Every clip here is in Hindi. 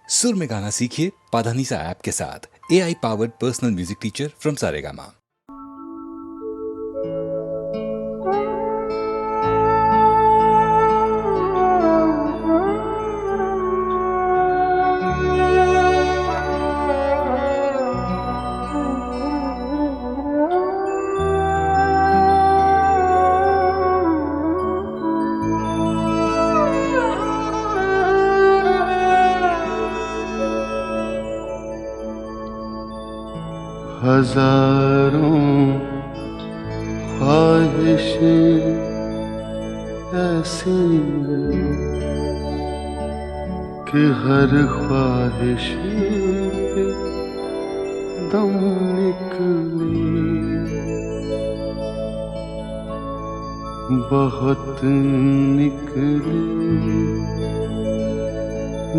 सुर में गाना सीखिए पाधानीसा ऐप के साथ। AI powered personal music teacher from Saregama. हजारों ख्वाहिशें ऐसी कि हर ख्वाहिश पे दम निकले, बहुत निकले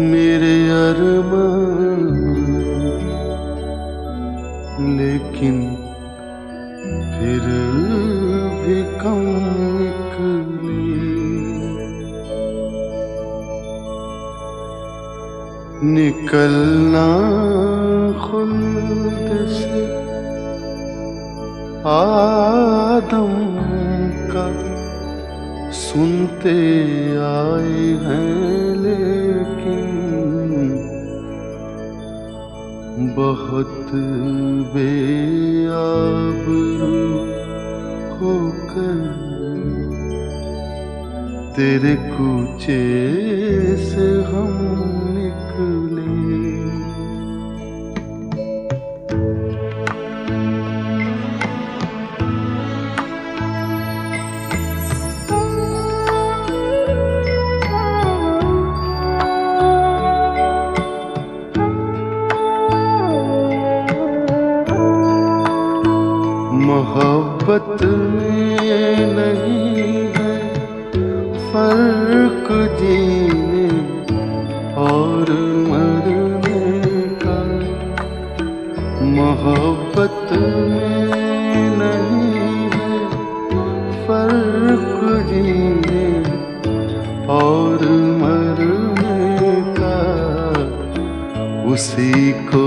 मेरे अरमान, लेकिन फिर भी कम निकले। निकलना खुल्द से आदम का सुनते आए हैं, लेकिन बहुत बेआबरू होकर तेरे कूचे से हम निकले। मोहब्बत में नहीं है फर्क जीने और मरने का, मोहब्बत में नहीं है फर्क जीने और मरने का। उसी को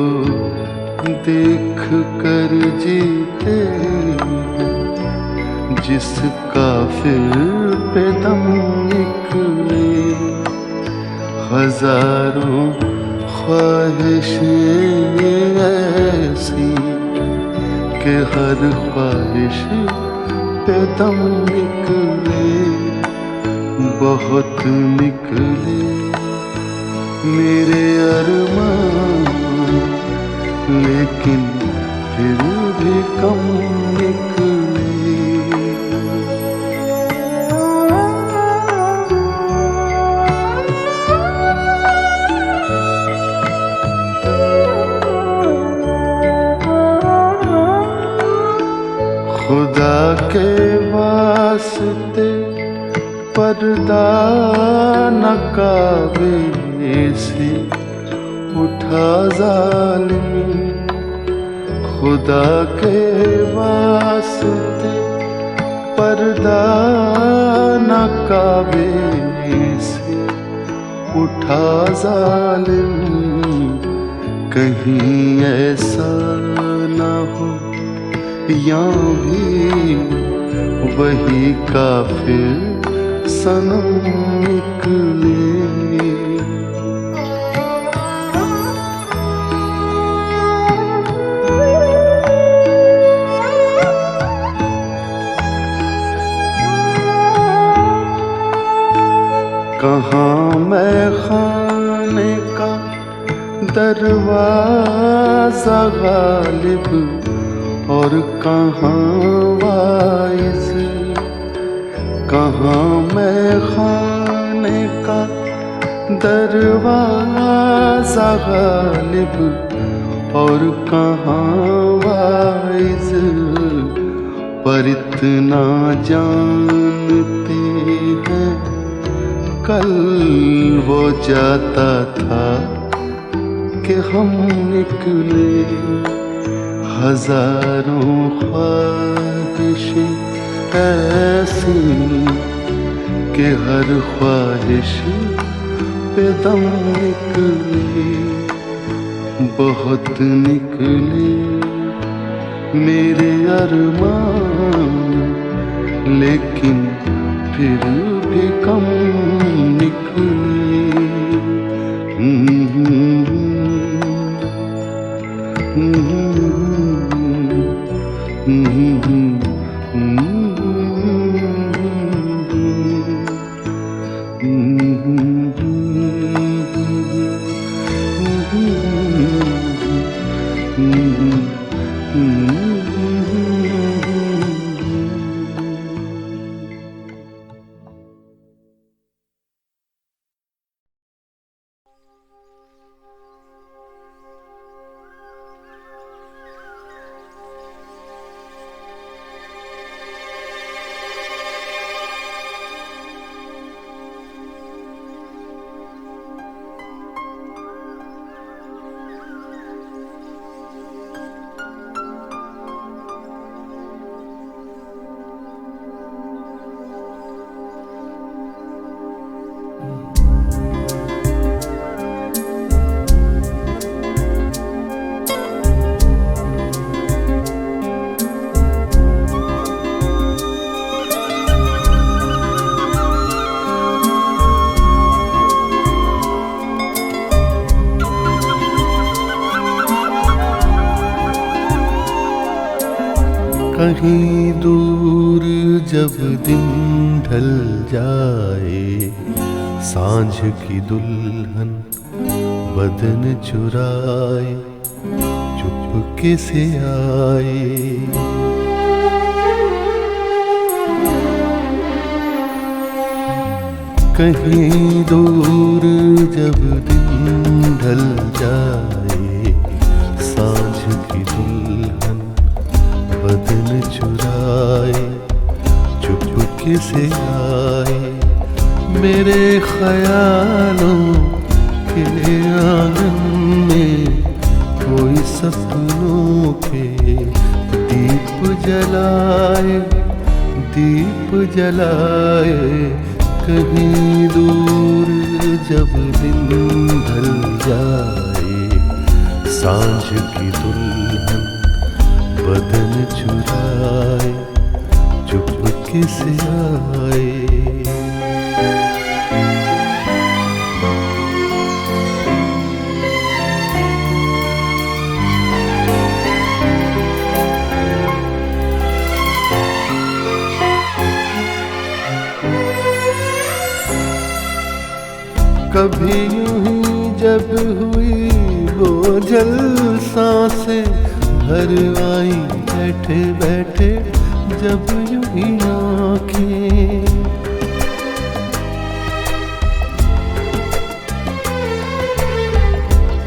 देख कर जीते जिसका फिर पे दम निकले। हजारों ख्वाहिशें ऐसी कि हर ख्वाहिश पे दम निकले, बहुत निकले मेरे अरमान, लेकिन फिर भी कम निकले। खुदा के वास्ते पर्दा न काबे से उठा जालिम, खुदा के वास्ते पर्दा न काबे से उठा जालिम। कहीं ऐसा न हो या भी वही काफिर सनम निकले। कहाँ मैं खाने का दरवाजा गालिब और कहाँ वाइज, कहाँ मैं खाने का दरवाजा गालिब और कहाँ वाइज। पर इतना जानते हैं कल वो जाता था कि हम निकले। हजारों ख्वाहिशें ऐसी कि हर ख्वाहिश पे दम निकले। बहुत निकले मेरे अरमान, लेकिन फिर भी कम निकले। कहीं दूर जब दिन ढल जाए, सांझ की दुल्हन बदन चुराए चुपके से आए। कहीं दूर जब दिन ढल जाए, सांझ की दुल्हन बदन चुराए चुपके से आए। मेरे ख्यालों के आंगन में कोई सपनों के दीप जलाए, दीप जलाए। कहीं दूर जब दिन ढल जाए, सांझ की दुल्हन बदन चुराए चुपके से आए। कभी यूं ही जब हुई वो जल सांसें भर आई बैठे बैठे जब यूं ही आँखें।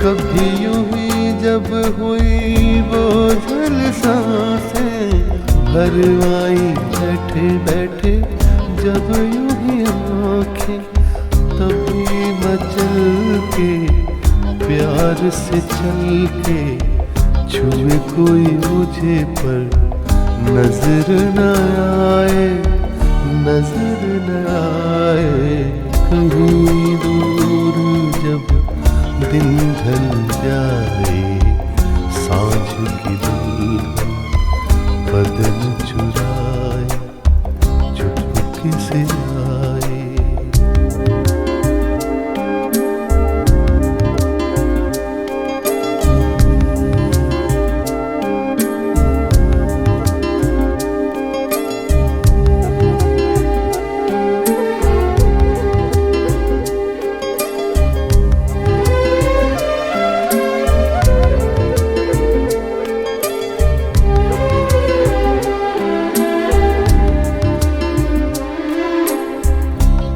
कभी यूं ही जब हुई वो जल सांसें भर आई बैठे बैठे जब यूं ही आँखें। तभी मचल के प्यार से चल के छुए कोई मुझे पर नजर न आए, नजर न आए। कहीं दूर जब दिन ढल जाए, सांझ की दुल्हन बदन चुराए चुपके से आए।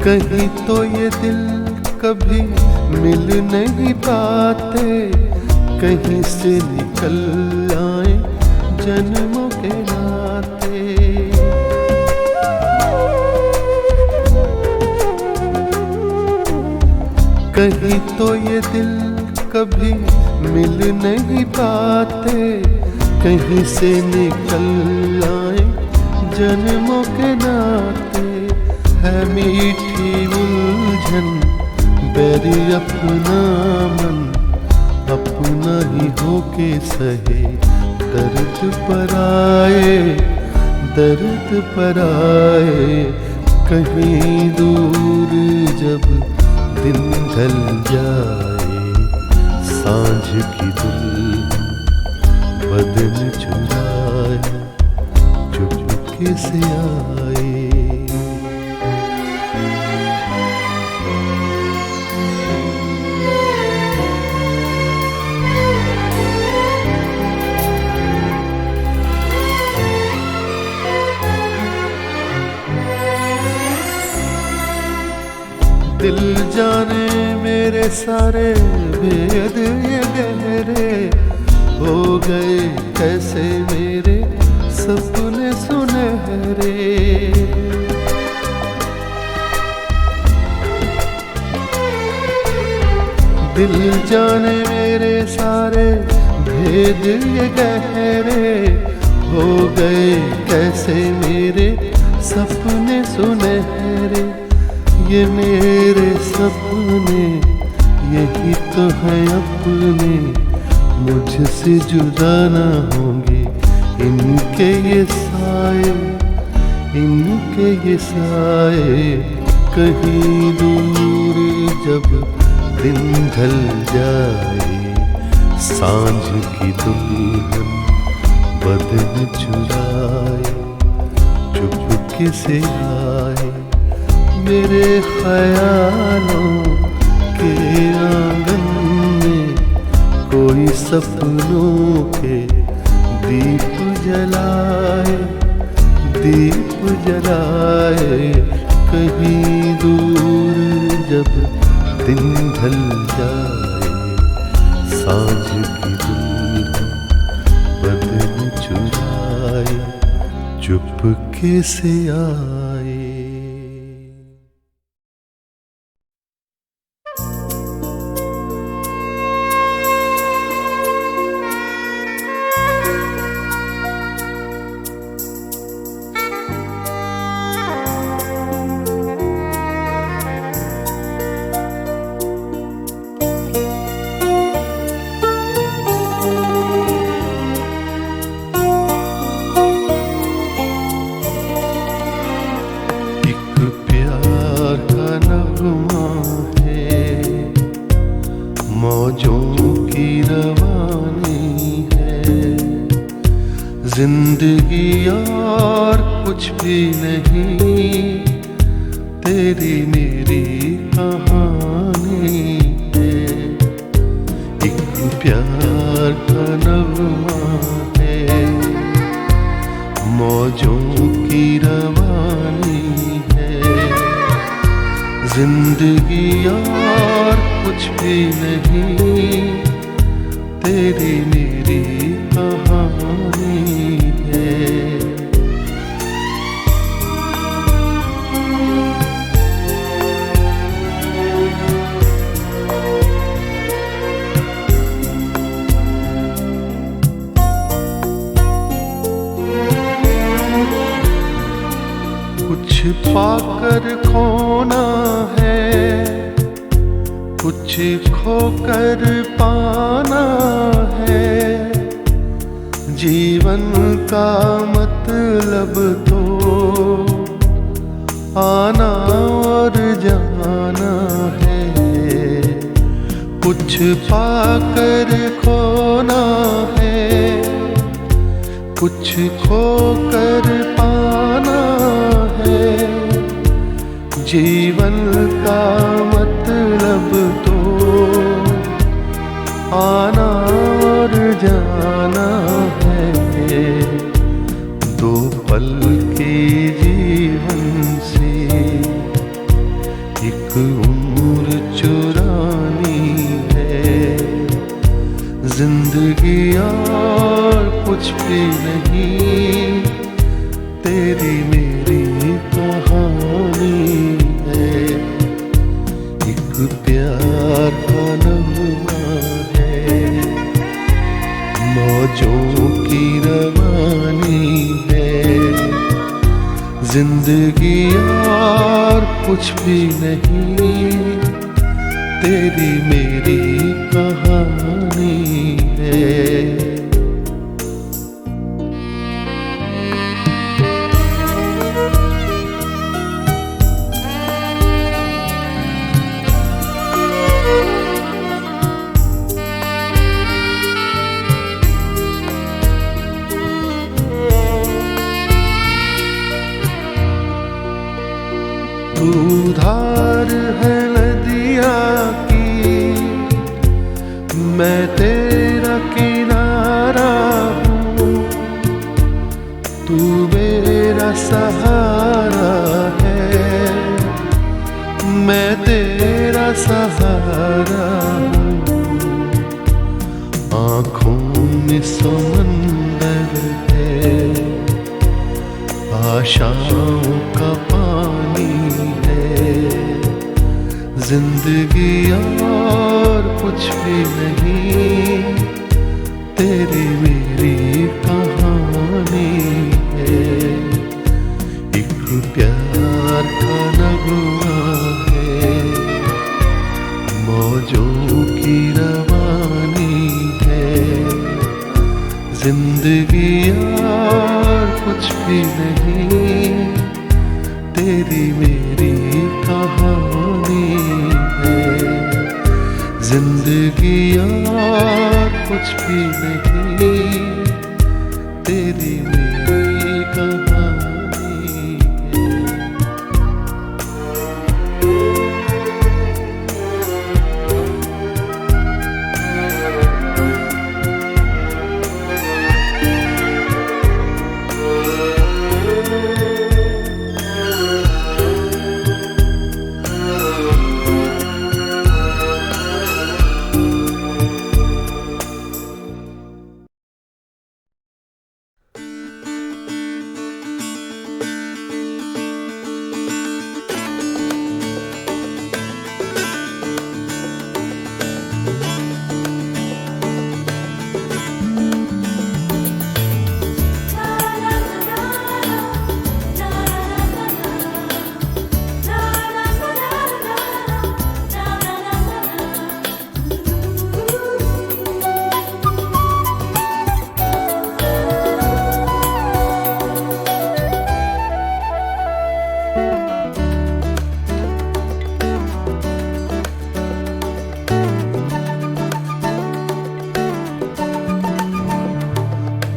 कहीं तो ये दिल कभी मिल नहीं पाते, कहीं से निकल आए जन्मों के नाते। कहीं तो ये दिल कभी मिल नहीं पाते, कहीं से निकल आए जन्मों के नाते। है मीठी उलझन बैरी अपना मन अपना ही के सहे दर्द पर आए, दर्द पर आए। कहीं दूर जब दिन ढल जाए, सांझ की दुल्हन बदन चुराए, चुपके से आए। दिल जाने मेरे सारे भेद ये गहरे हो गए, कैसे मेरे सपने सुनहरे। दिल जाने मेरे सारे भेद ये गहरे हो गए, कैसे मेरे सपने सुनहरे। ये मेरे सपने यही तो है अपने, मुझसे जुदा ना होंगे इनके ये साए, इनके ये साए। कहीं दूर जब दिन ढल जाए, सांझ की दुल्हन बदन चुराए, चुपके से आए। मेरे ख्यालों के आंगन में कोई सपनों के दीप जलाए, दीप जलाए। कहीं दूर जब दिन ढल जाए, सांझ की दुल्हन बदन चुराए, चुपके से आए। जिंदगी और कुछ भी नहीं, तेरी मेरी कहानी है। एक प्यार का नगमा है, मौजों की रवानी है। जिंदगी और कुछ भी नहीं, तेरी मेरी कहानी है। कुछ पाकर खोना है, कुछ खोकर पाना है। जीवन का मतलब तो आना और जाना है। कुछ पाकर खोना है, कुछ खोकर पाना है। जीवन का मतलब तो आना और जाना है। दो पल के जीवन से एक उम्र चुरानी है। जिंदगी और कुछ भी नहीं, तेरी मेरी कहानी है। एक प्यार का नगमा है, मौजों की रवानी है। जिंदगी और कुछ भी नहीं, तेरी मेरी कहानी है। है नदिया की, मैं तेरा किनारा हूँ, तू मेरा सहारा है, मैं तेरा सहारा हूँ। आँखों में समंदर है, आशाओं का पानी है, जिंदगी और कुछ भी नहीं, तेरी मेरी कहानी है। एक प्यार का नगमा है, मौजों की रवानी है, जिंदगी और कुछ भी नहीं, तेरी मेरी कहानी है। जिंदगी और कुछ भी नहीं, तेरी मेरी कहानी है।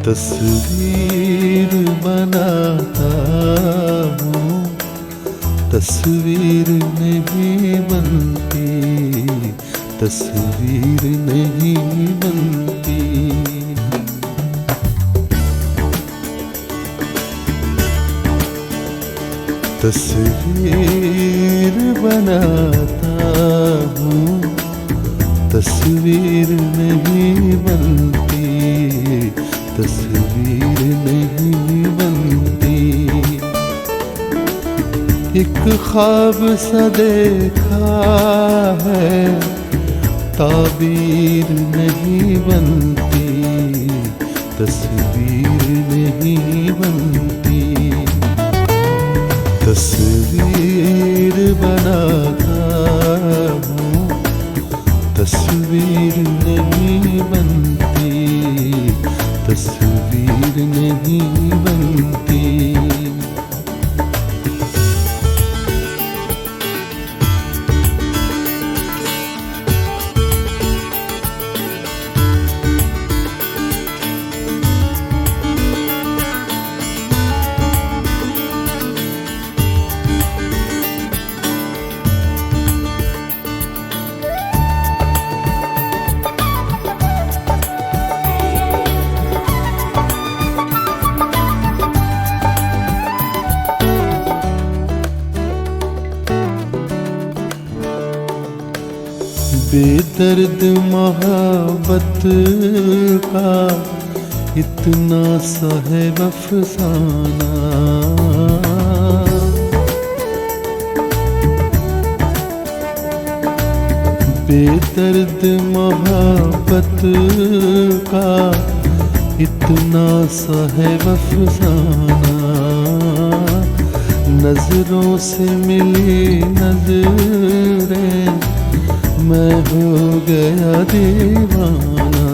तस्वीर बनाता हूँ, तस्वीर नहीं बनती, तस्वीर नहीं बनती। तस्वीर बनाता हूँ, तस्वीर नहीं बनती, तस्वीर नहीं बनती। एक ख्वाब सा देखा है, ताबीर नहीं बनती, तस्वीर नहीं बनती। तस्वीर बनाता हूँ, तस्वीर नहीं बनती, तस्वीर नहीं बनती। बेदर्द मोहब्बत का इतना सा है अफसाना, बेदर्द मोहब्बत का इतना सा है अफसाना। नजरों से मिली नजरें, मैं हो गया दीवाना।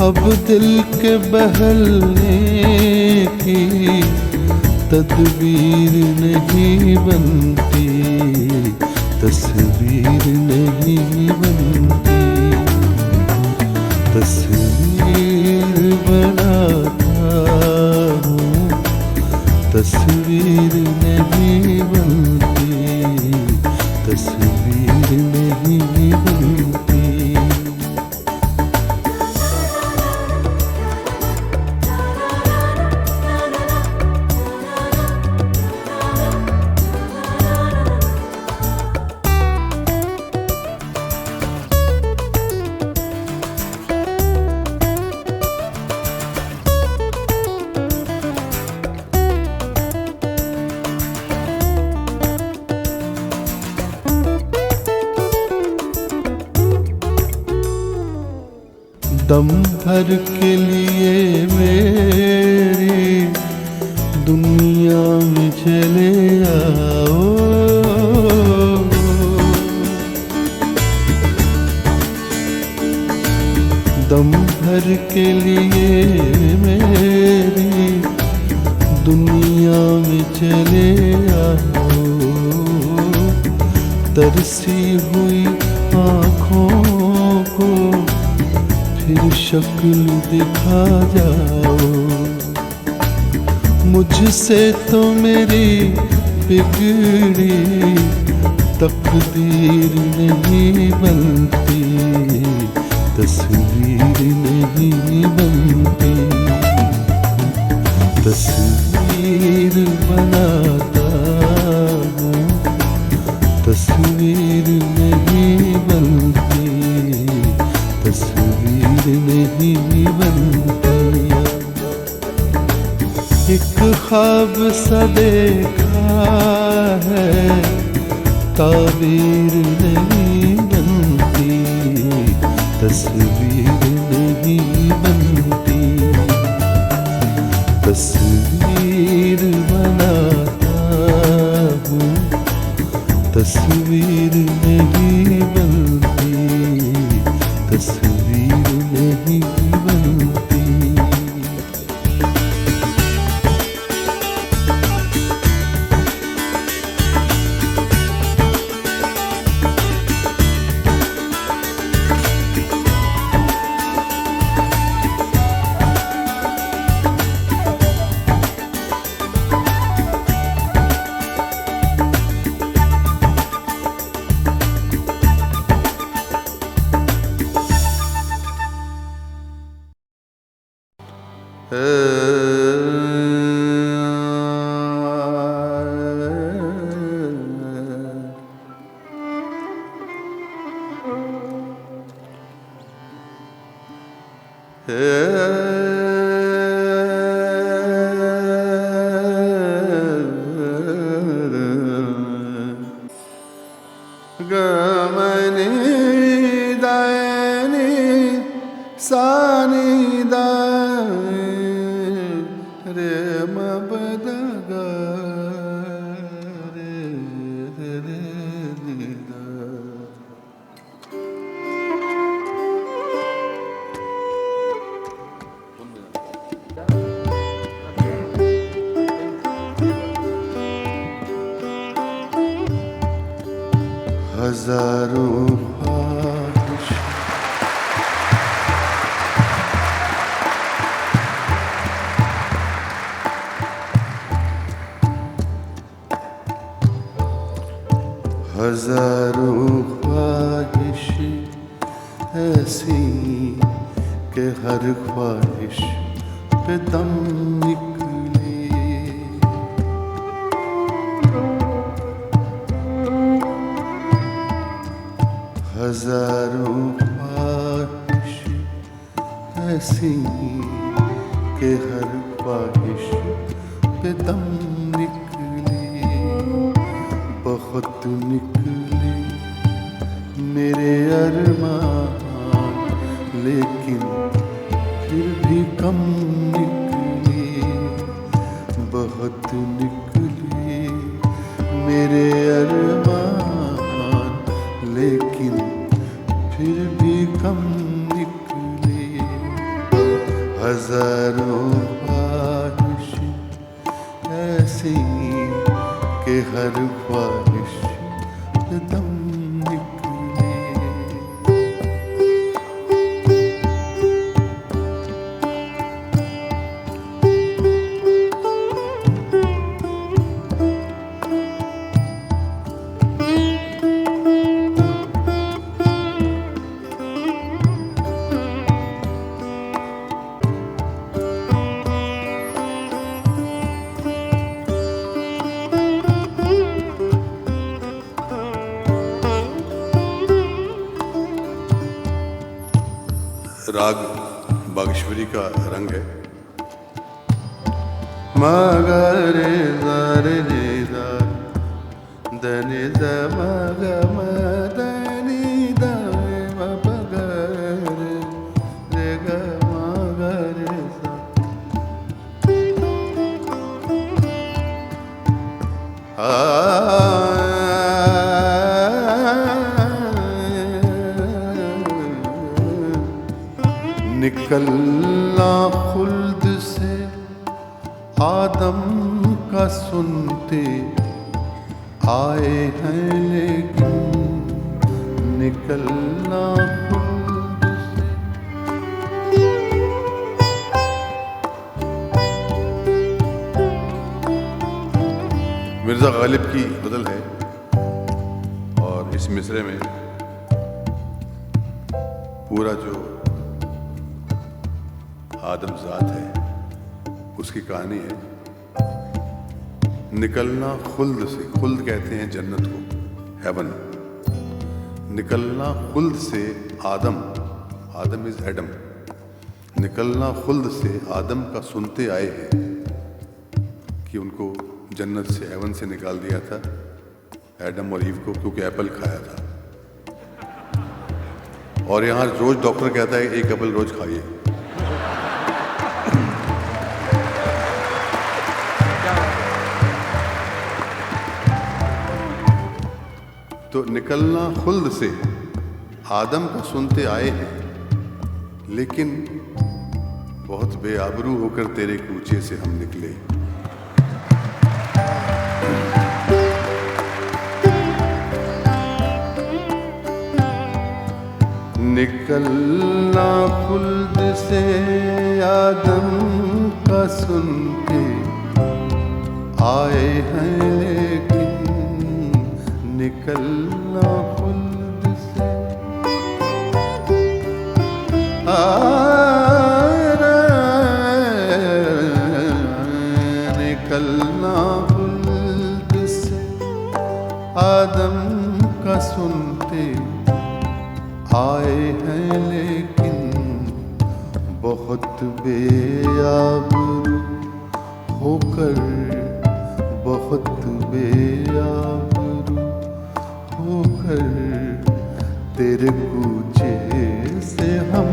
अब दिल के बहलने की तदबीर नहीं बनती, तस्वीर नहीं बनती। तस्वीर बनाता हूँ, तस्वीर नहीं बनती, दम भर के लिए मेरी दुनिया में चले आओ। दम भर के लिए मेरी दुनिया में चले आओ। तरसी हुई आँखों को फिर शक्ल दिखा जाओ। मुझसे तो मेरी बिगड़ी तकदीर नहीं बनती, तस्वीर नहीं बनती। तस्वीर बनाता हूँ, तस्वीर नहीं बनती, तस्वीर नहीं बनती। एक ख्वाब सा देखा है, ताबीर नहीं बनती, तस्वीर नहीं बनती। तस्वीर बनाता हूँ, तस्वीर नहीं बनती, तस्वीर नहीं बनती। गमनी दानी सानी दा रे मबदा गा रे रे रे दा। हजारों ख्वाहिश हजारों ख्वाहिश ऐसी कि हर ख्वाहिश पे दम निकले। हजारों ख्वाहिश ऐसी कि हर ख्वाहिश पे दम निकले। बहुत निकले मेरे अरमान, लेकिन फिर भी कम निकले। बहुत निकले मेरे अरमान, लेकिन फिर भी कम निकले। हजारों ख्वाहिश ऐसी कि हर ख्वाहिश पे दम निकले। राग बागेश्वरी का रंग है। मगरे रे रे दनि द मग म दनि द म ग रे ग निकलना खुल्द से आदम का सुनते आए हैं, लेकिन निकलना खुल्द से। मिर्जा गालिब की गज़ल है और इस मिसरे में पूरा जो आदम ज़ात है उसकी कहानी है। निकलना खुल्द से, खुल्द कहते हैं जन्नत को, हेवन। निकलना खुल्द से आदम, आदम इज एडम। निकलना खुल्द से आदम का सुनते आए हैं कि उनको जन्नत से, हेवन से निकाल दिया था एडम और ईव को, क्योंकि एप्पल खाया था। और यहाँ रोज डॉक्टर कहता है एक एप्पल रोज खाइए। तो निकलना खुल्द से आदम का सुनते आए हैं, लेकिन बहुत बेआबरू होकर तेरे कूचे से हम निकले। निकलना खुल्द से आदम का सुनते आए हैं, लेकिन निकलना खुल्द से निकलना खुल्द से आदम का सुनते आए हैं, लेकिन बहुत बेआबरू होकर, बहुत बेआबरू होकर तेरे कूचे से हम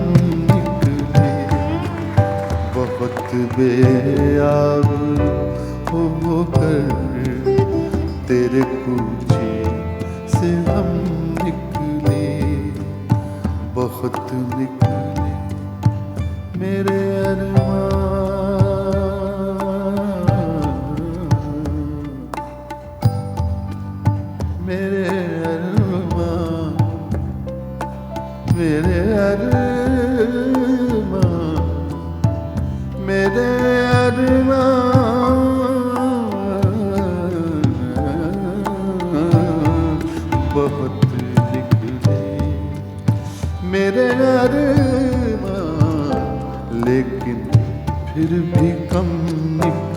निकले। बहुत बेआबरू होकर तेरे कूचे से हम निकले, बहुत निकले मेरे अरमान, मेरे अरमान, मेरे अरमान, मेरे अरमान, बहुत निकले मेरे अरमान, लेकिन फिर भी कम निकले।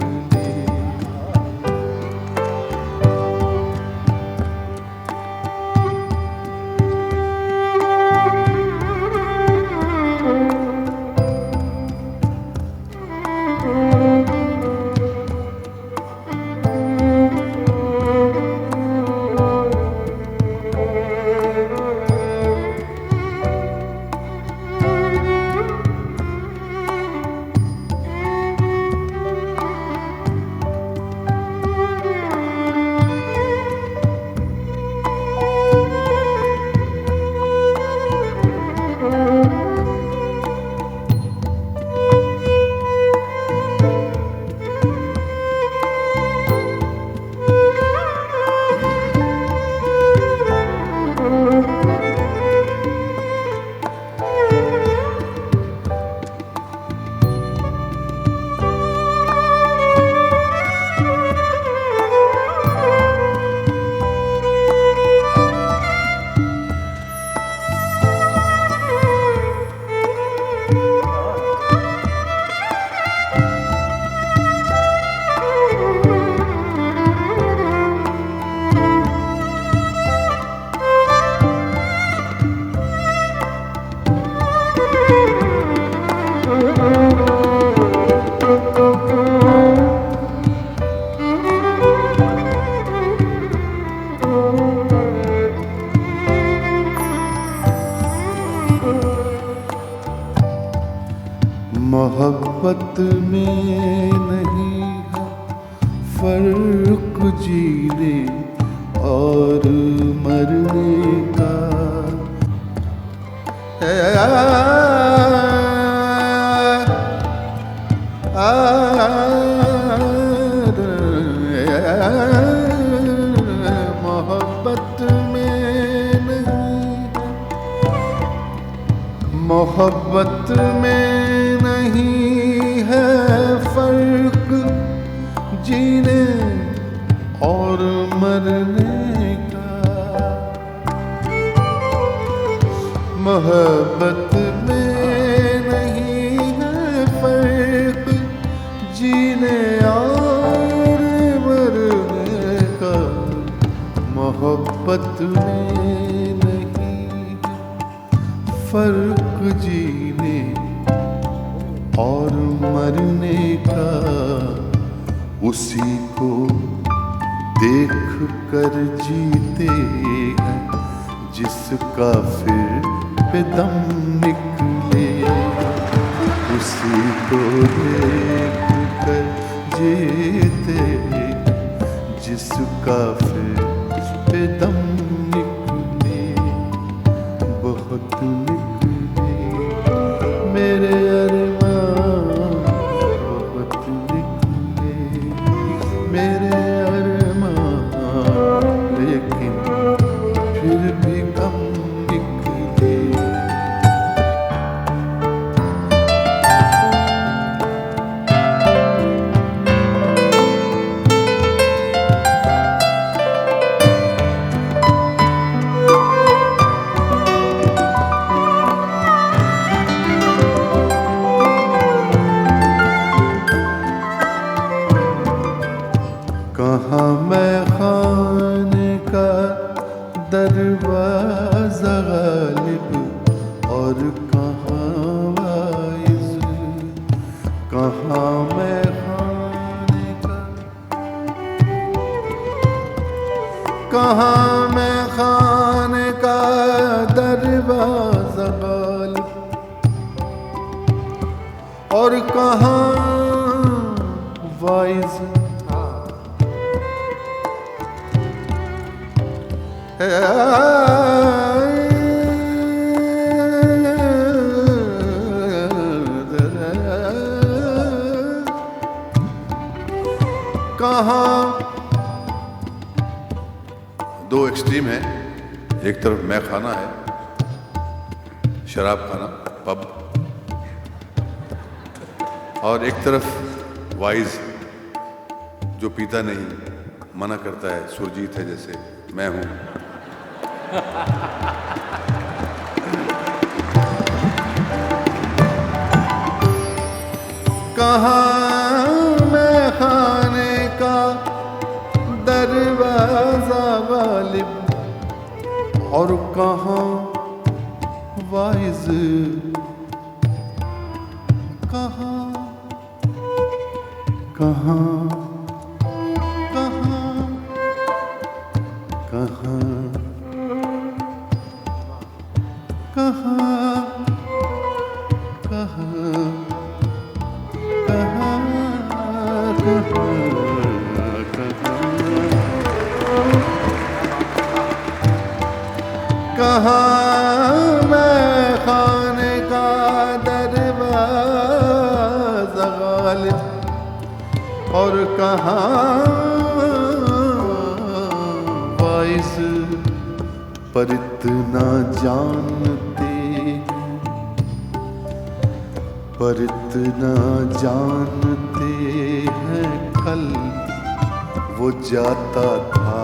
मोहब्बत में नहीं है फर्क जीने और मरने का। मोहब्बत में नहीं है फर्क जीने और मरने का। मोहब्बत में नहीं है फर्क जीने और मरने का। मोहब्बत में नहीं फर्क जीने और मरने का। उसी को देख कर जीते हैं जिसका फिर पे दम निकले। उसी को देख कर जीते हैं जिसका फिर पे दम निकले। बहुत निकले मेरे अरमान, बहुत निकले मेरे अरमान, लेकिन फिर भी कम निकले। कहाँ मैं खाने का दरवाज़ा गालिब और कहाँ वाइज़। कहाँ मैं खाने का, कहाँ मैं खाने का दरवाज़ा गालिब और कहाँ वाइज़। कहाँ दो एक्सट्रीम है, एक तरफ मैं खाना है, शराब खाना, पब, और एक तरफ वाइज जो पीता नहीं, मना करता है, सुरजीत है जैसे मैं हूं। कहाँ मैं खाने का दरवाज़ा गालिब और कहाँ वाइज़। कहाँ कहाँ कहाँ कहाँ कहाँ कहाँ मैं खाने का दरवाज़ा गालिब और कहाँ वाइज़। पर इतना जानते पर इतना जानते हैं कल वो जाता था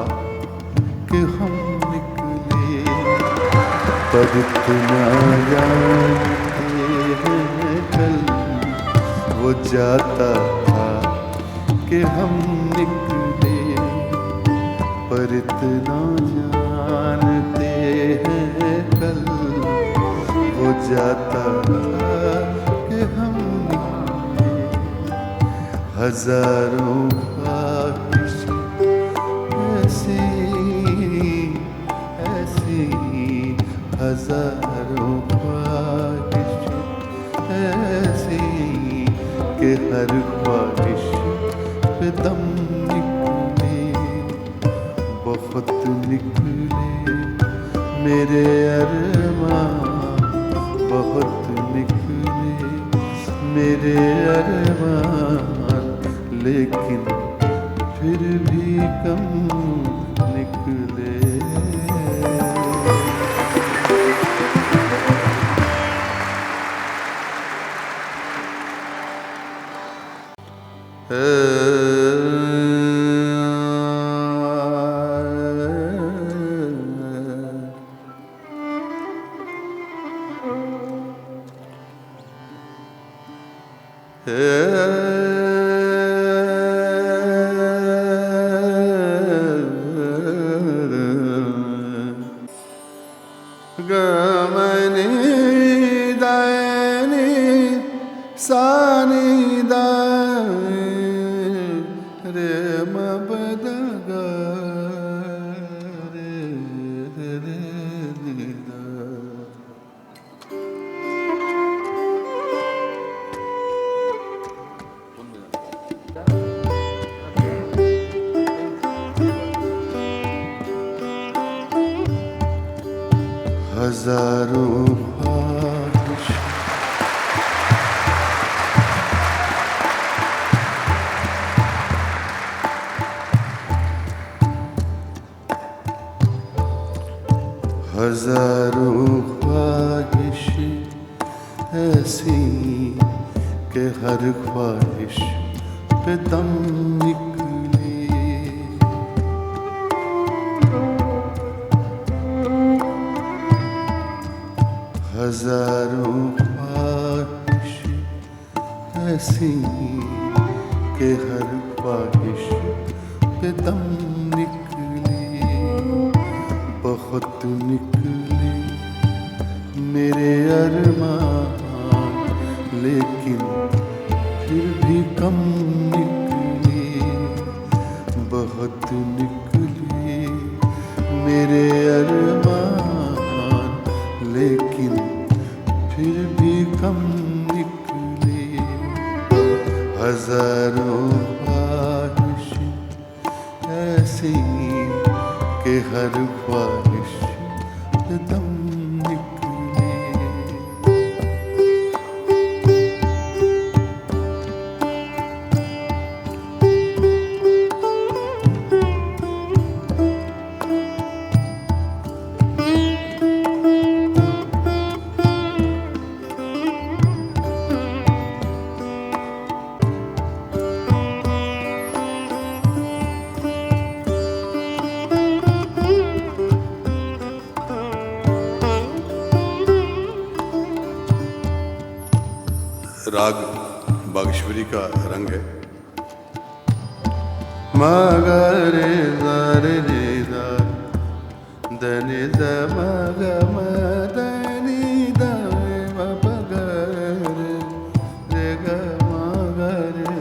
कि हम निकले। पर इतना जानते हैं कल वो जाता था कि हम निकले। पर इतना जानते हैं कल वो जाता था कि हम निकले। हजारों ख्वाहिश ऐसी ऐसी, हजारों ख्वाहिश ऐसी कि हर ख्वाहिश पे दम निकले। बहुत निकले मेरे अरमान, बहुत निकले मेरे अरमान, लेकिन फिर भी कम निकले। गमनी दानी सानी दा रे मबद गा रे रे रे दा। हजारों ख्वाहिश हजारों ख्वाहिश ऐसी कि हर ख्वाहिश पे दम निकले। हजारों ख्वाहिश ऐसी कि हर ख्वाहिश पे दम निकले। बहुत निकले मेरे अरमान लेकिन फिर भी कम निकले। बहुत निकले मेरे अरमान लेकिन फिर भी कम निकले। हजारों ख्वाहिश ऐसी कि हर ख्वाहिश पे दम निकले। राग बागेश्वरी का रंग है। मगरे रे रे दनि द मग मदनि द मगरे रे ग मगरे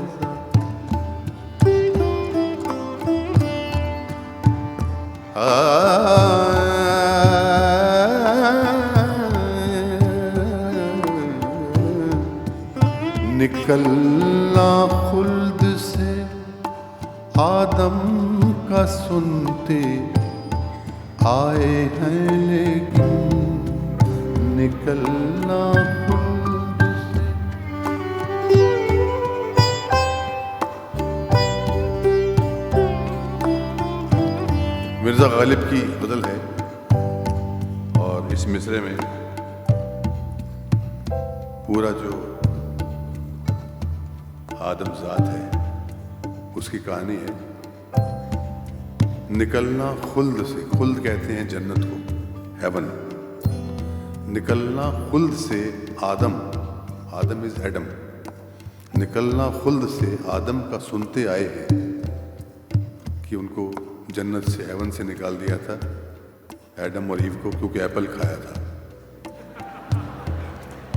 निकलना खुल्द से आदम का सुनते आए हैं लेकिन निकलना खुल्द से। मिर्ज़ा गालिब की गज़ल है और इस मिसरे में पूरा जो आदमजात है उसकी कहानी है। निकलना खुल्द से, खुल्द कहते हैं जन्नत को, हेवन। निकलना खुल्द से आदम, आदम इज एडम। निकलना खुल्द से आदम का सुनते आए हैं कि उनको जन्नत से, हेवन से निकाल दिया था एडम और ईव को, क्योंकि एप्पल खाया था।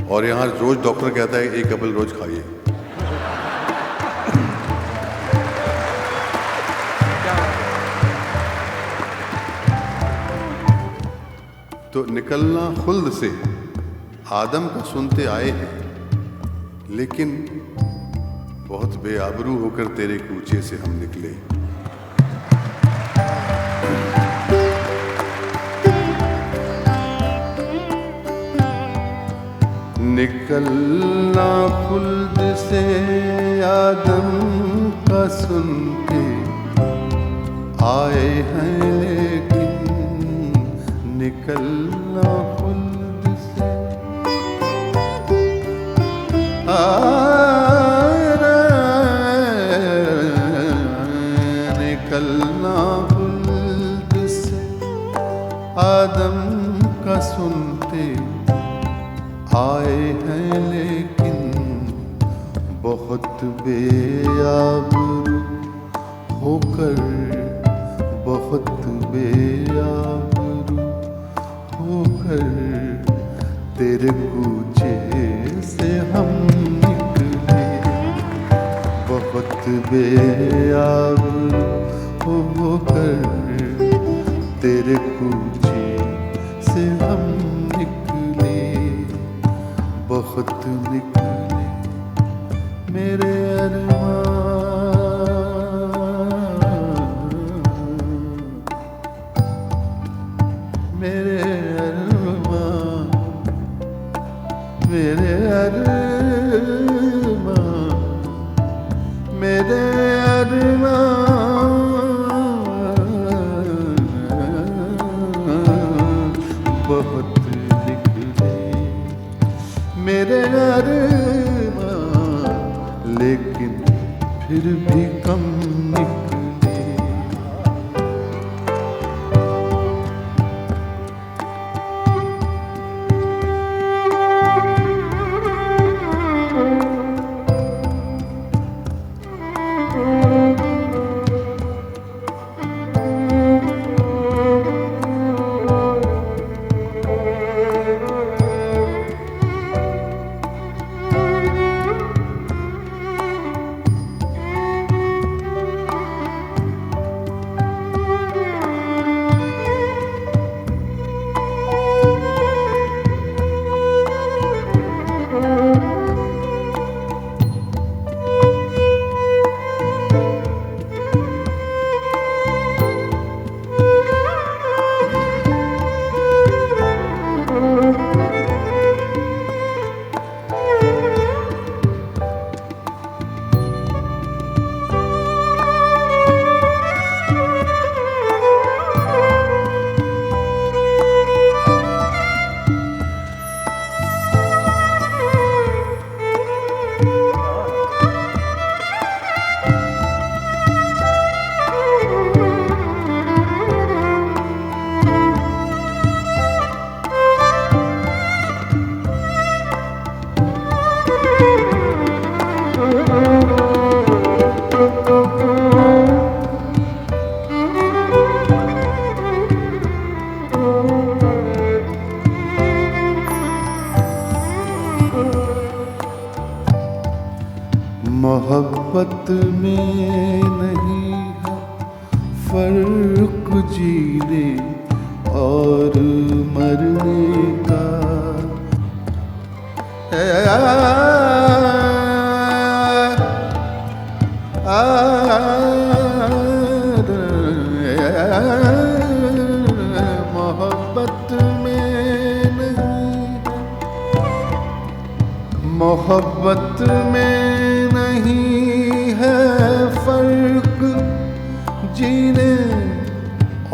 और यहाँ रोज डॉक्टर कहता है एक एप्पल रोज खाइए। तो निकलना खुल्द से आदम का सुनते आए हैं लेकिन बहुत बेआबरू होकर तेरे कूचे से हम निकले। निकलना खुल्द से आदम का सुनते आए हैं लेकिन निकलना खुल्द से हैं लेकिन बहुत बेआबरू होकर, बहुत बेआबरू होकर तेरे कूचे से हम निकले। बहुत बेआबरू होकर तेरे कूचे से हम निकले, बहुत निकले मेरे अरमान, मेरे अरमान, मेरे अरमान, मेरे अरमान बहुत निकले मेरे अरमान, लेकिन फिर भी कम निकले। मोहब्बत में नहीं है फर्क जीने और मरने का। मोहब्बत में नहीं, मोहब्बत में नहीं है फर्क जीने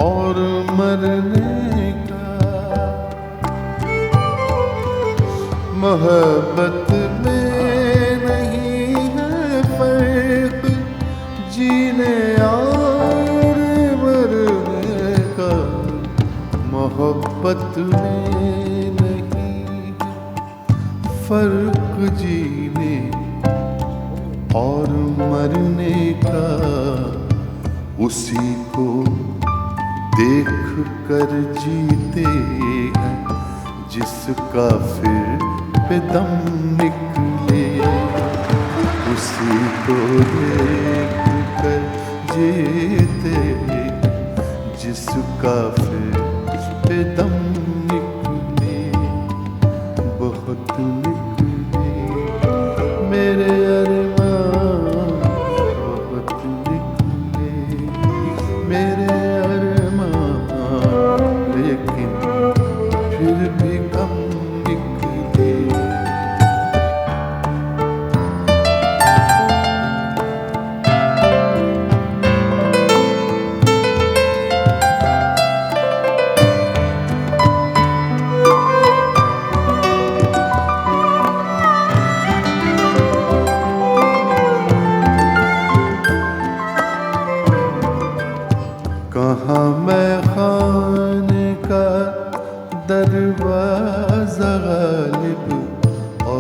और मरने का। मोहब्बत में नहीं है फर्क जीने और मरने का। मोहब्बत में नहीं है फर्क जीने और मरने का। उसी को देख कर जीते हैं जिसका फिर पे दम निकले। उसी को देख कर जीते हैं जिसका फिर पे दम निकले, बहुत निकले मेरे अरमान, बहुत निकले मेरे अरमान, लेकिन फिर भी कम निकले।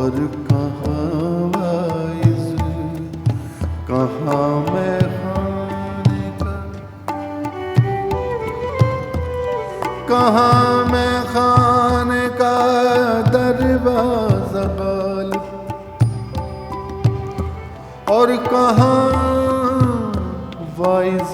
और कहाँ वाइज, कहाँ मैं खाने का, कहाँ मैं खाने का दरवाजा गालिब, और कहाँ वाइज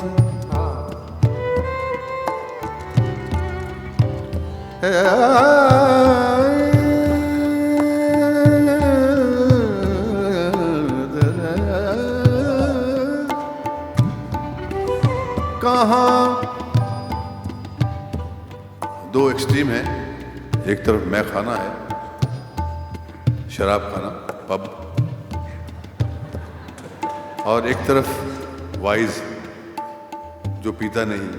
कहाँ। दो एक्सट्रीम है, एक तरफ मैं खाना है, शराब खाना, पब, और एक तरफ वाइज जो पीता नहीं,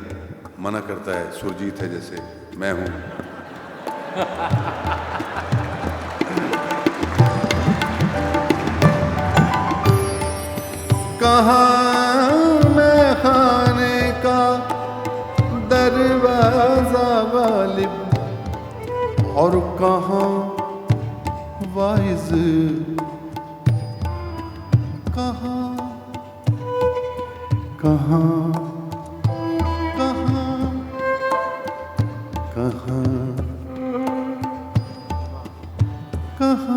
मना करता है, सुरजीत है जैसे मैं हूं। कहाँ मैं खाने का दरवाजा गालिब, और कहाँ वाइज, कहाँ कहाँ कहाँ कहाँ कहाँ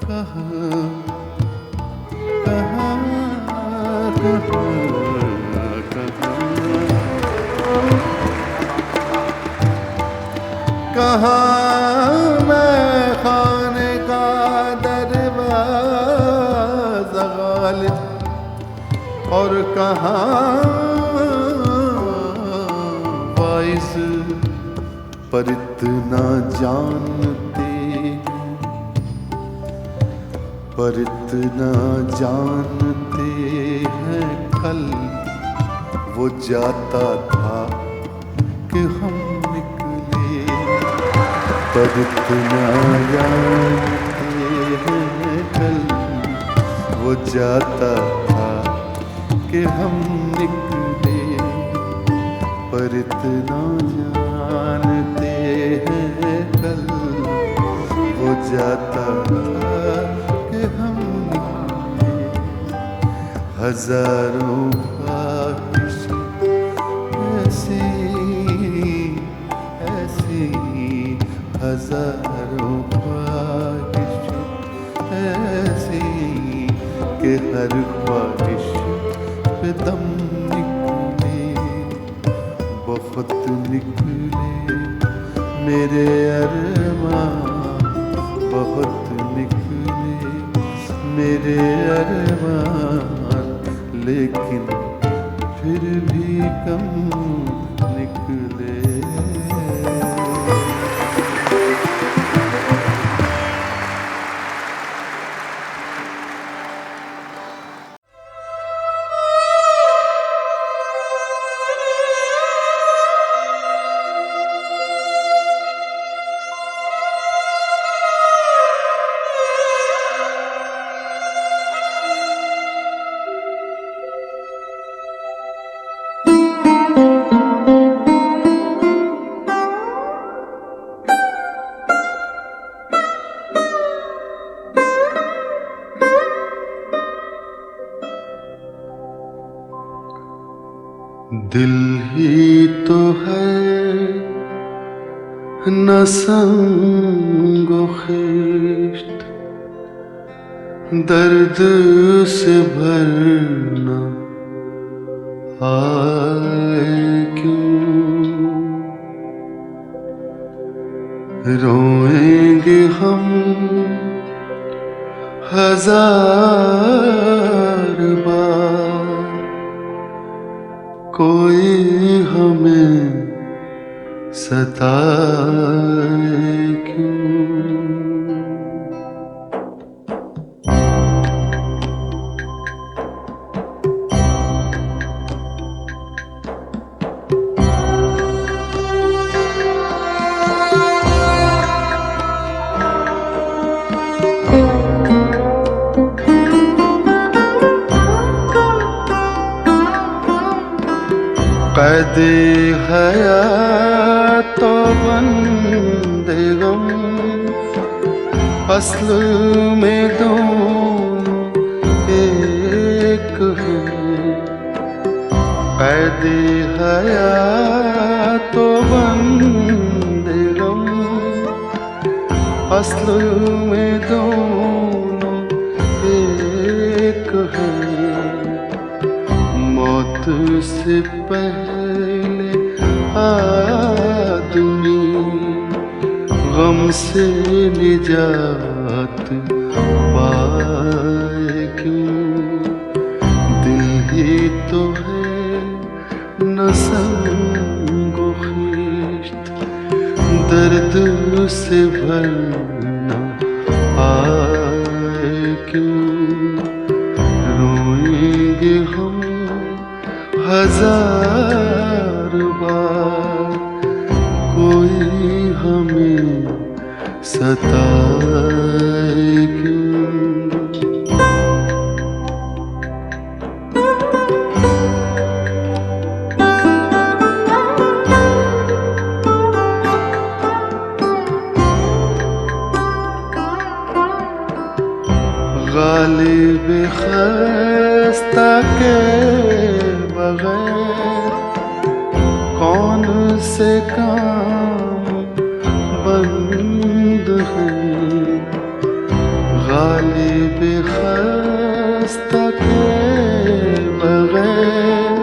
कहाँ कहाँ मैं खाने का दरवाजा गालिब, और कहाँ वाइज। पर इतना जानते, पर इतना जानते हैं कल वो जाता था कि हम निकले, पर इतना जानते हैं कल वो जाता था कि हम निकले, पर इतना जानते हैं कल वो जाता था कि हम निकले। हजारों ख्वाहिश ऐसी ऐसी, हजारों ख्वाहिश ऐसी कि हर ख्वाहिश पे दम निकले, बहुत निकले मेरे अरमां, बहुत निकले मेरे अरमां, लेकिन फिर भी कम निकले। दिल ही तो है न संगो खिश्त, दर्द से भरना आए क्यों, रोएंगे हम हजार बार, कोई हमें सताए क्यों। कैदे हयात तो बंदे गम, असल में दोनों एक हैं, कैदे हयात तो बंदे गम। असल में दोनों एक हैं, मौत से पहले आदमी गम से निजात पाए क्यों। दिल ही तो है न संगो खिश्त, दर्द से भरना आए क्यों। रोएंगे हम हजार बार, कोई हमें सताए क्यों। गालिब खस्ता के बगैर कौन से काम बंद हैं। गालिब खस्ता के बगैर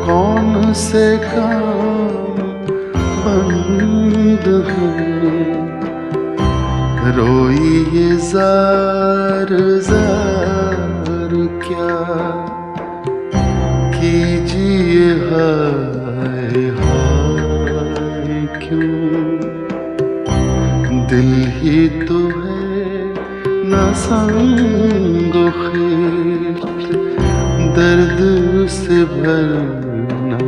कौन से काम बंद हैं। रोइए जार जार क्या कीजिए हाय हाय क्यों। दिल ही तो है न संगो खिश्त, दर्द से भरना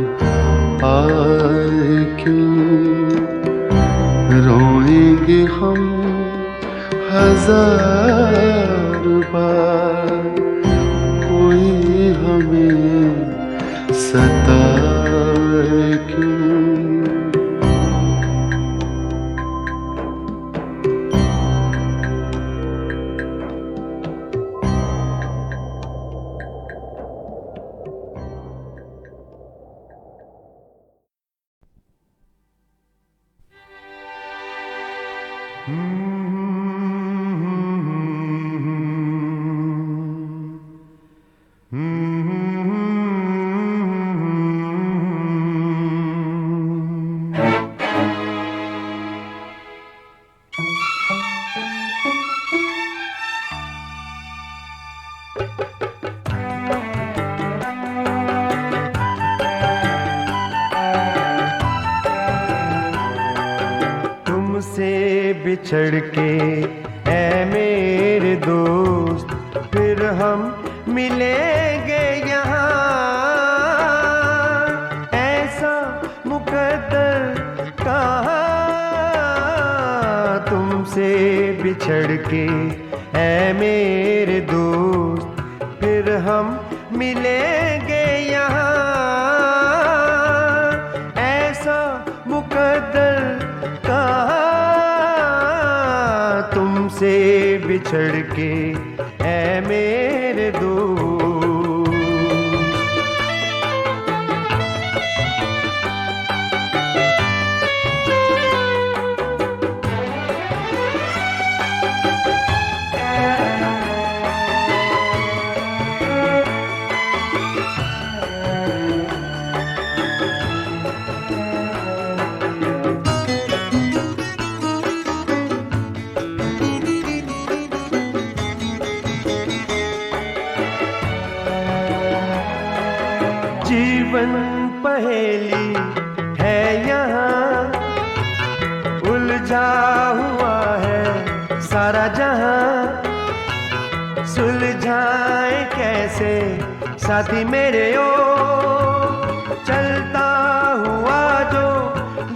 आए क्यों। रोएंगे हम हजार बार, कोई हमें सताए क्यों। बिछड़ के ऐ मेरे दोस्त फिर हम मिलेंगे यहाँ। ऐसा मुकद्दर कहा तुमसे बिछड़ के ऐ मेरे दोस्त फिर हम मिलेंगे यहाँ। ऐसा मुकद्दर कहा तुमसे बिछड़ के ऐ मेरे दोस्त। जीवन पहेली है यहाँ, उलझा हुआ है सारा जहाँ। सुलझाए कैसे साथी मेरे ओ, चलता हुआ जो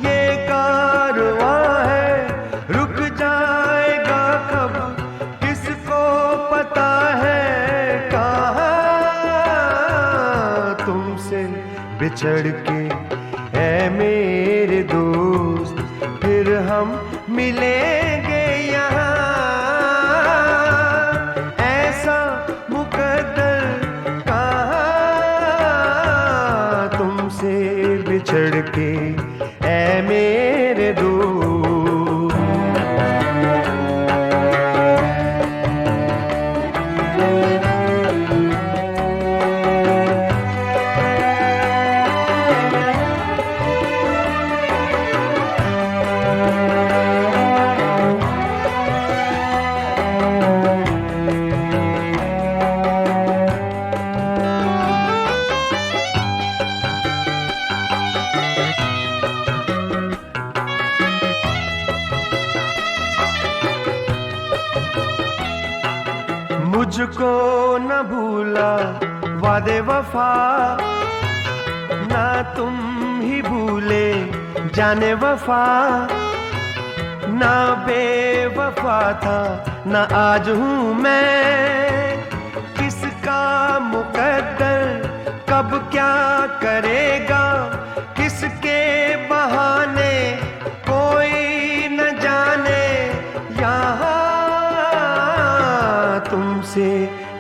ये कारवां है। रुक जाएगा कब किसको पता है कहाँ। तुमसे बिछड़ के ऐ मेरे दोस्त फिर हम मिलेंगे यहाँ। के ऐ मेरे दोस्त। मुझको न भूला वादे वफा, ना तुम ही भूले जाने वफा। ना बेवफा था ना आज हूँ मैं, किसका मुकद्दर कब क्या करेगा, किसके बहाने कोई न जाने। यहाँ तुमसे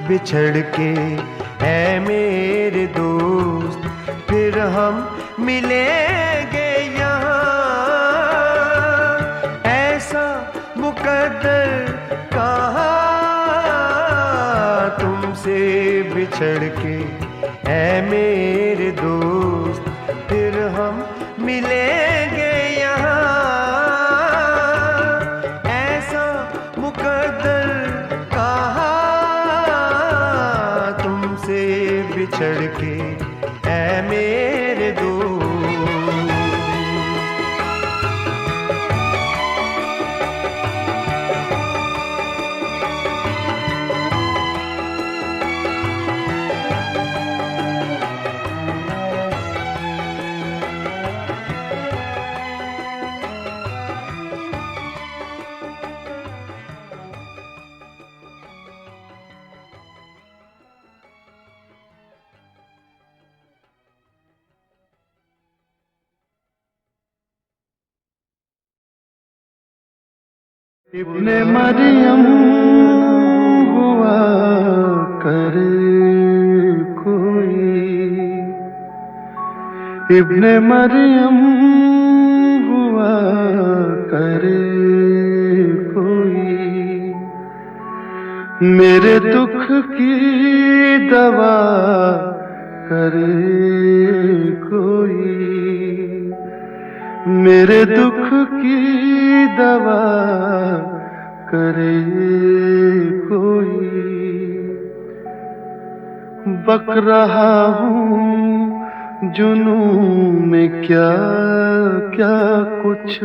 बिछड़ के ऐ मेरे दोस्त, फिर हम मिलेंगे यहाँ। ऐसा मुकद्दर कहाँ तुमसे बिछड़ के ऐ मेरे दोस्त, फिर हम मिलेंगे यहाँ। ऐसा मुकद्दर तुमसे बिछड़ के ऐ मेरे दोस्त। इब्ने मरियम हुआ करे कोई, इब्ने मरियम हुआ करे कोई, मेरे दुख की दवा करे कोई, मेरे दुख की दवा करे कोई। बक रहा हूँ जुनू में क्या क्या कुछ,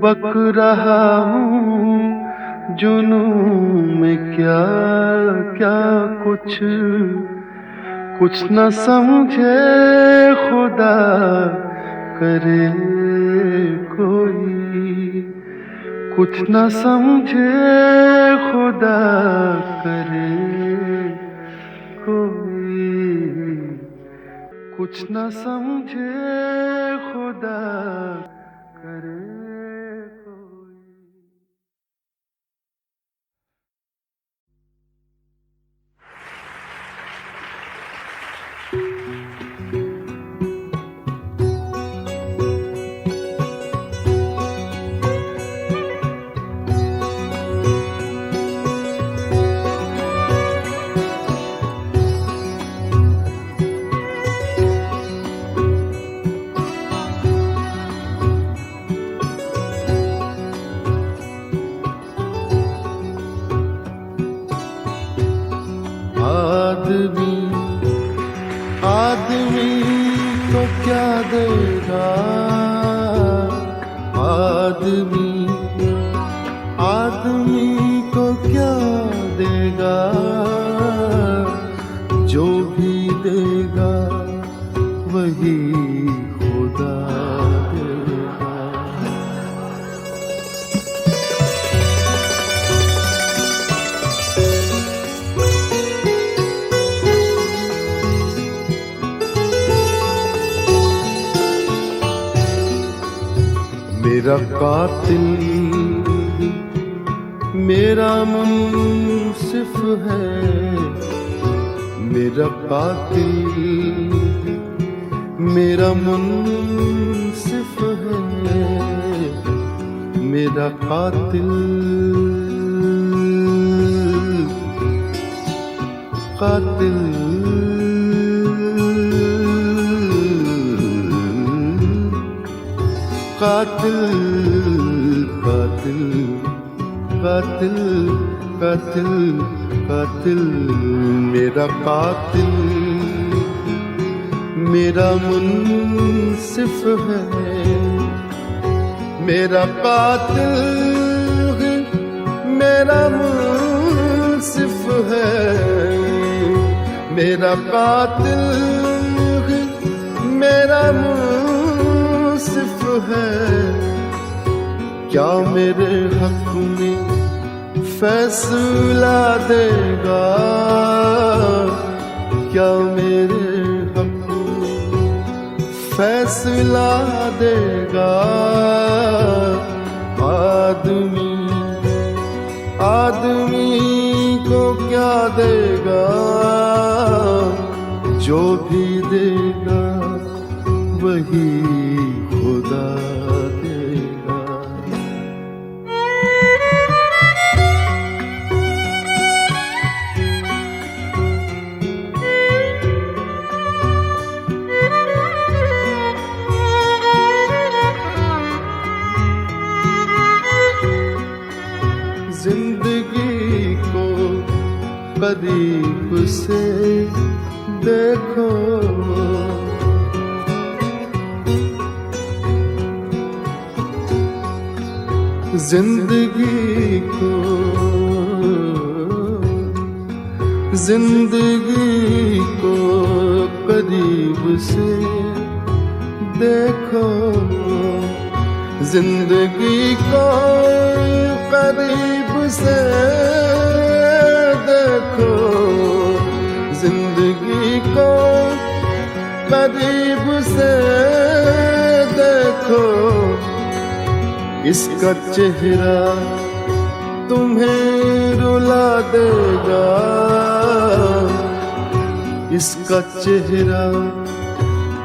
बक रहा हूँ जुनू में क्या क्या कुछ, कुछ न समझे खुदा करे कोई, कुछ न समझे खुदा करे कोई, कुछ न समझे खुदा करे कोई। आदमी तो क्या देगा, आदमी को क्या देगा, जो भी देगा वही खुदा देगा। मेरा कातिल मेरा मुंसिफ है, मेरा कातिल मेरा मुंसिफ है, मेरा कातिल कातिल कातिल कातिल कातिल कातिल कातिल मेरा कातिल मेरा मुंसिफ है, मेरा कातिल मेरा मुंसिफ है, मेरा कातिल मेरा मुंसिफ है। क्या मेरे हक में फैसला देगा, क्या मेरे हक में फैसला देगा। आदमी आदमी को क्या देगा, जो भी देगा वही खुदा देगा। जिंदगी को करीब से देखो, जिंदगी को जिंदगी को करीब से देखो, जिंदगी को करीब से देखो, जिंदगी को करीब से देखो। इसका चेहरा तुम्हें रुला देगा, इसका चेहरा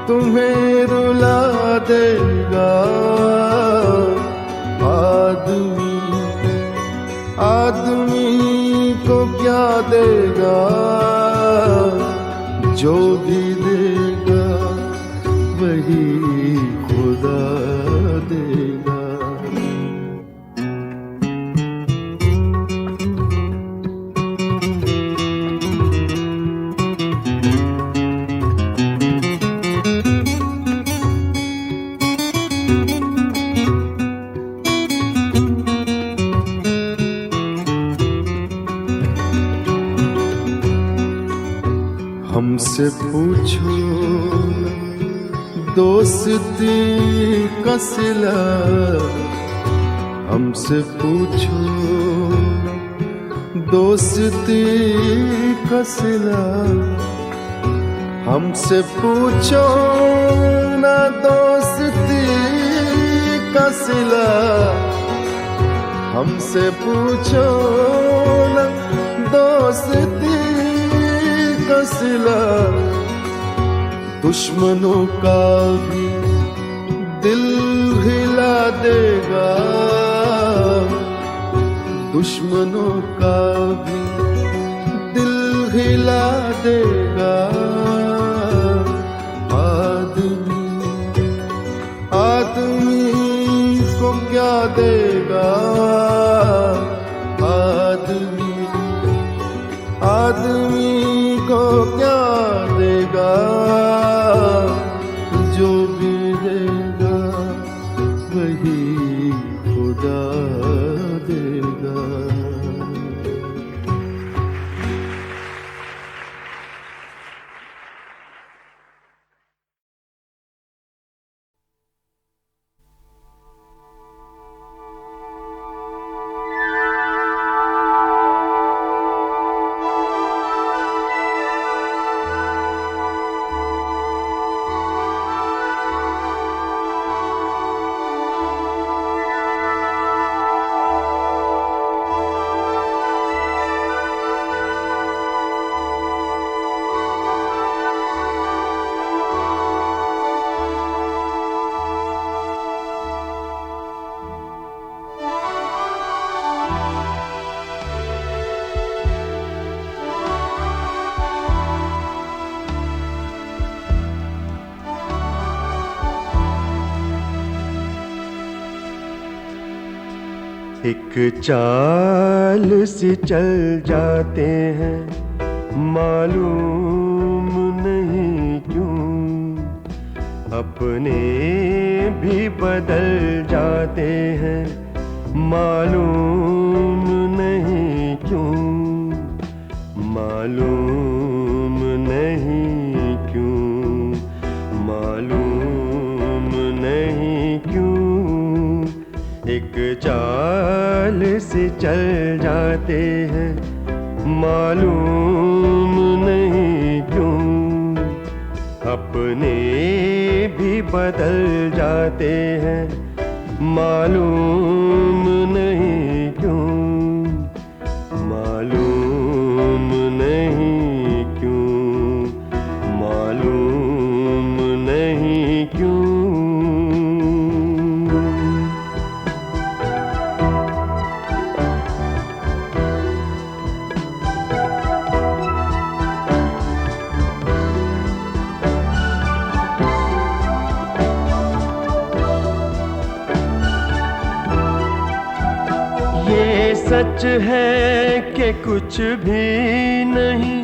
तुम्हें रुला देगा। आदमी आदमी को क्या देगा, जो भी देगा वही खुदा देगा। हमसे पूछो दोस्ती का सिला, हमसे पूछो दोस्ती का सिला। हमसे पूछो ना दोस्ती का सिला, हमसे पूछो ना दोस्ती का सिला। दुश्मनों का भी दिल हिला देगा, दुश्मनों का भी दिल हिला देगा। आदमी आदमी को क्या देगा, आदमी आदमी को क्या देगा, जो भी देगा वही खुदा देगा। एक चाल से चल जाते हैं, मालूम नहीं क्यों, अपने भी बदल जाते हैं, मालूम नहीं क्यों, मालूम नहीं क्यों, मालूम नहीं क्यों। एक चाल से चल जाते हैं, मालूम नहीं क्यों, अपने भी बदल जाते हैं, मालूम नहीं क्यों, मालूम नहीं क्यों, मालूम नहीं क्यों। ये सच है कि कुछ भी नहीं,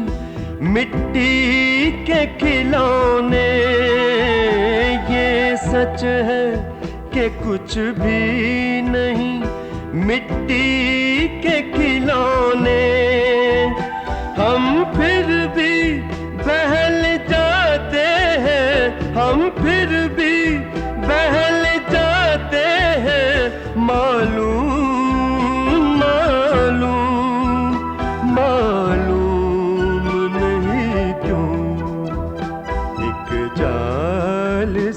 मिट्टी के खिलौने। ये सच है कि कुछ भी नहीं, मिट्टी के खिलौने। हम फिर भी बहल जाते हैं, हम फिर भी बहल जाते हैं, मालूम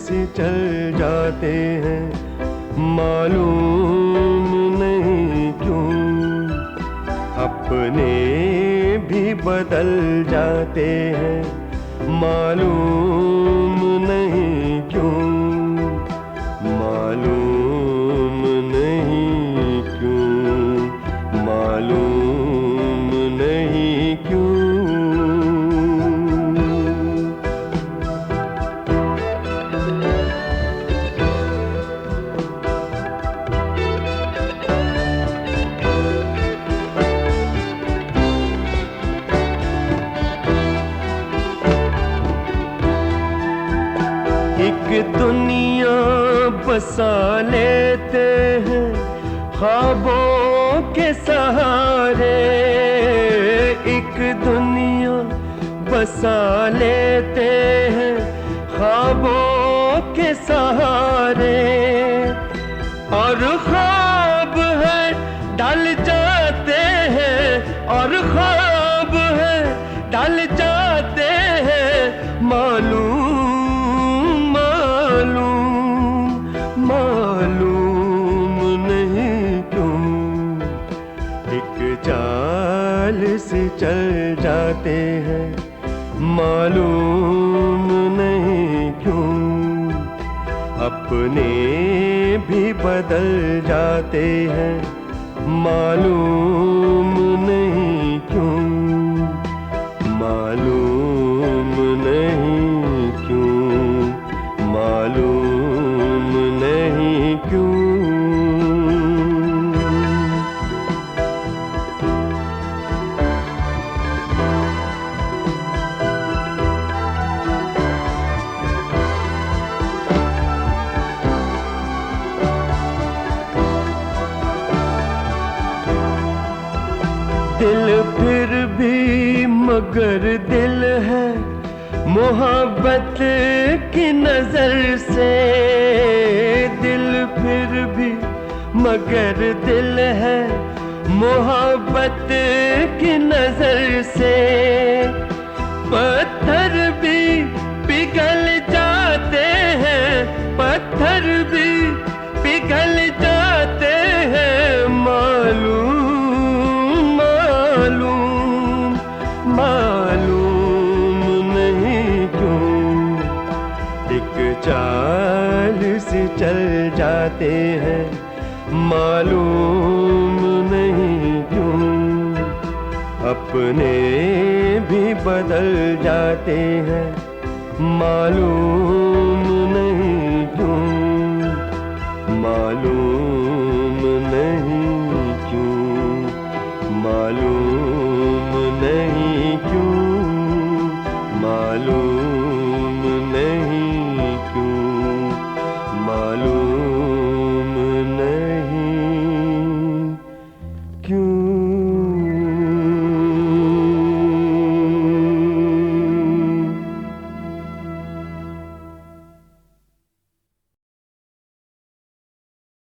से चल जाते हैं, मालूम नहीं क्यों, अपने भी बदल जाते हैं, मालूम नहीं क्यों, मालूम नहीं क्यों, मालूम नहीं क्यों। एक दुनिया बसा लेते हैं, ख्वाबों के सहारे। एक दुनिया बसा लेते हैं, ख्वाबों के सहारे। और ख्वाब है ढल जाते हैं, और ख्वाब है ढल जाते हैं, मालूम नहीं क्यों, एक चाल से चल जाते हैं, मालूम नहीं क्यों, अपने भी बदल जाते हैं, मालूम नहीं क्यों, मालूम नहीं क्यों, मालूम नहीं क्यों। दिल फिर भी मगर दिल है, मोहब्बत की नजर से। दिल फिर भी मगर दिल है, मोहब्बत की नजर से। पत्थर भी पिघल जाते हैं, पत्थर भी पिघल जाते हैं, मालूम नहीं क्यों, एक चाल से चल जाते हैं, मालूम नहीं क्यों, अपने भी बदल जाते हैं, मालूम नहीं क्यों, मालूम नहीं मालूम